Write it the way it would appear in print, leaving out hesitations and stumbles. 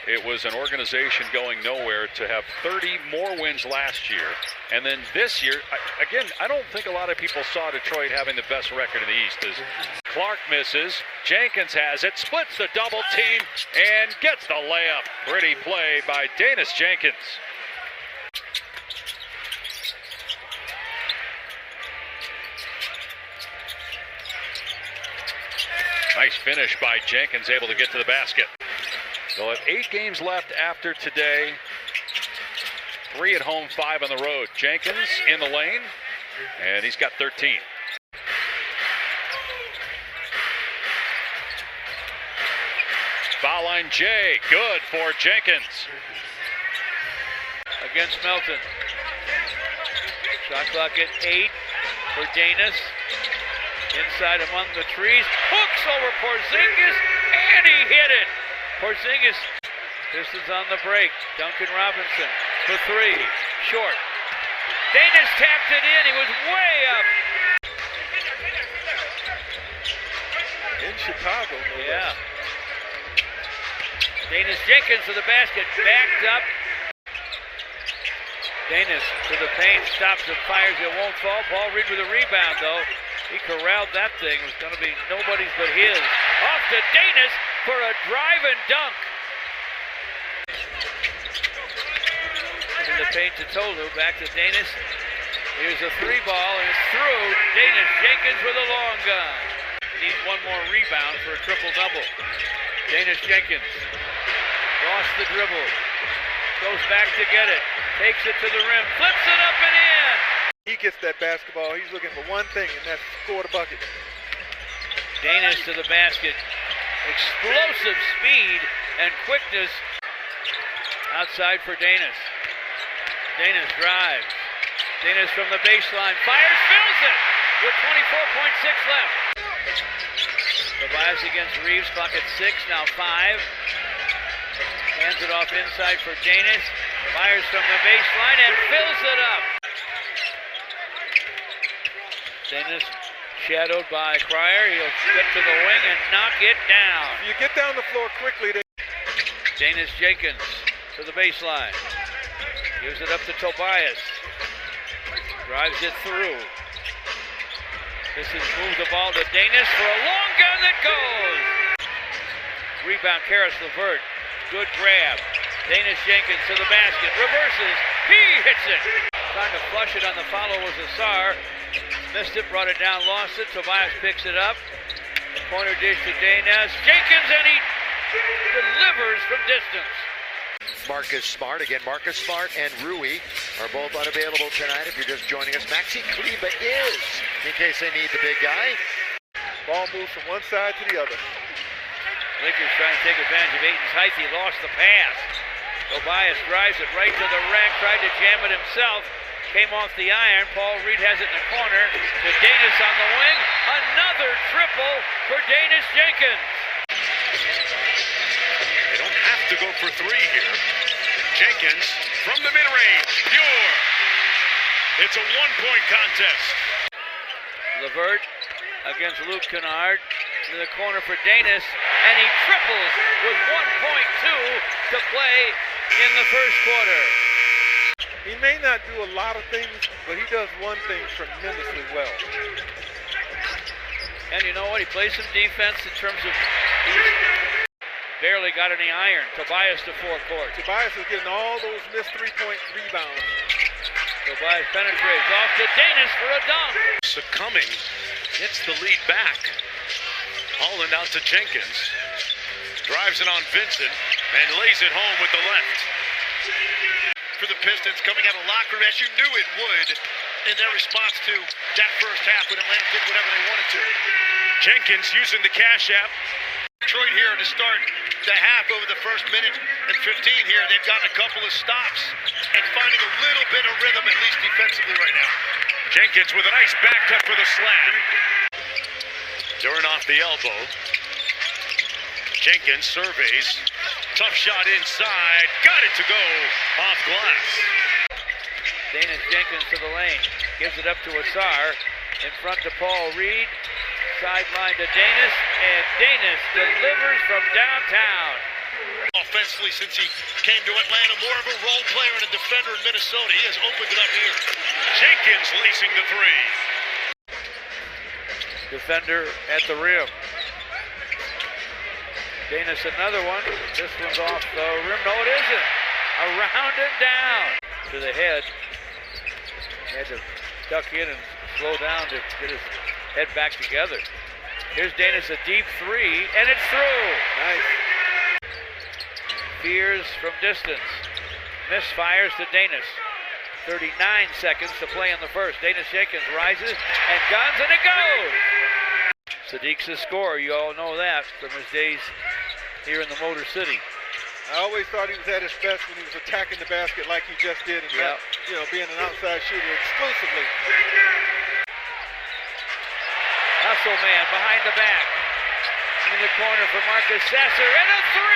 It was an organization going nowhere to have 30 more wins last year. And then this year, again, I don't think a lot of people saw Detroit having the best record in the East. As Clark misses, Jenkins has it, splits the double team, and gets the layup. Pretty play by Danis Jenkins. Nice finish by Jenkins, able to get to the basket. They'll have 8 games left after today. 3 at home, 5 on the road. Jenkins in the lane, and he's got 13. Foul line Jay, good for Jenkins. Against Melton. Shot clock at 8 for Danis. Inside among the trees. Hooks over Porzingis, and he hit it. Porzingis, Pistons on the break. Duncan Robinson for 3. Short. Danis tapped it in. He was way up. In Chicago, no less. Danis Jenkins to the basket. Backed up. Danis to the paint. Stops and fires. It won't fall. Paul Reed with a rebound, though. He corralled that thing. It was going to be nobody's but his. Off to Danis for a drive and dunk. In the paint to Tolu. Back to Danis. Here's a 3 ball, and it's through. Danis Jenkins with a long gun. Needs one more rebound for a triple-double. Danis Jenkins lost the dribble. Goes back to get it. Takes it to the rim. Flips it up and in. He gets that basketball. He's looking for one thing, and that's score the bucket. Danis to the basket. Explosive speed and quickness. Outside for Danis. Danis drives. Danis from the baseline. Fires, fills it with 24.6 left. Tobias against Reeves. Clock at 6, now 5. Hands it off inside for Danis. Fires from the baseline and fills it up. Danis shadowed by Cryer. He'll get to the wing and knock it down. You get down the floor quickly. Danis Jenkins to the baseline. Gives it up to Tobias. Drives it through. Pistons move the ball to Danis for a long gun that goes. Rebound, Karis LeVert. Good grab. Danis Jenkins to the basket. Reverses. He hits it. Trying to flush it on the follow was Asar. Missed it, brought it down, lost it. Tobias picks it up. Corner dish to Danis Jenkins, and he delivers from distance. Marcus Smart, again, Marcus Smart and Rui are both unavailable tonight if you're just joining us. Maxi Kleba is, in case they need the big guy. Ball moves from one side to the other. Lakers trying to take advantage of Ayton's height. He lost the pass. Tobias drives it right to the rack, tried to jam it himself. Came off the iron. Paul Reed has it in the corner. To Danis on the wing. Another triple for Danis Jenkins. They don't have to go for 3 here. Jenkins from the mid-range. Pure. It's a 1-point contest. LeVert against Luke Kennard. To the corner for Danis. And he triples with 1.2 to play in the first quarter. He may not do a lot of things, but he does one thing tremendously well. And you know what? He plays some defense in terms of he's barely got any iron. Tobias to forecourt. Tobias is getting all those missed 3-point rebounds. Tobias penetrates off to Danis for a dunk. Succumbing, gets the lead back. Holland out to Jenkins. Drives it on Vincent and lays it home with the left. For the Pistons coming out of locker room, as you knew it would, in their response to that first half when Atlanta did whatever they wanted to. Jenkins using the cash app. Detroit here to start the half over the first minute and 15 here. They've gotten a couple of stops and finding a little bit of rhythm, at least defensively right now. Jenkins with a nice back cut for the slam. During off the elbow. Jenkins surveys. Tough shot inside. Got it to go off glass. Danis Jenkins to the lane. Gives it up to Asar. In front to Paul Reed. Sideline to Danis. And Danis delivers from downtown. Off offensively since he came to Atlanta. More of a role player and a defender in Minnesota. He has opened it up here. Jenkins lacing the three. Defender at the rim. Danis another one. This one's off the rim. No, it isn't. Around and down to the head. He had to duck in and slow down to get his head back together. Here's Danis, a deep three, and it's through. Nice. Fears from distance. Misfires to Danis. 39 seconds to play in the first. Danis Jenkins rises and guns, and it goes. Sadiq's a scorer. You all know that from his days here in the Motor City. I always thought he was at his best when he was attacking the basket like he just did, and not, being an outside shooter exclusively. Hustle man behind the back. In the corner for Marcus Sasser, and a three!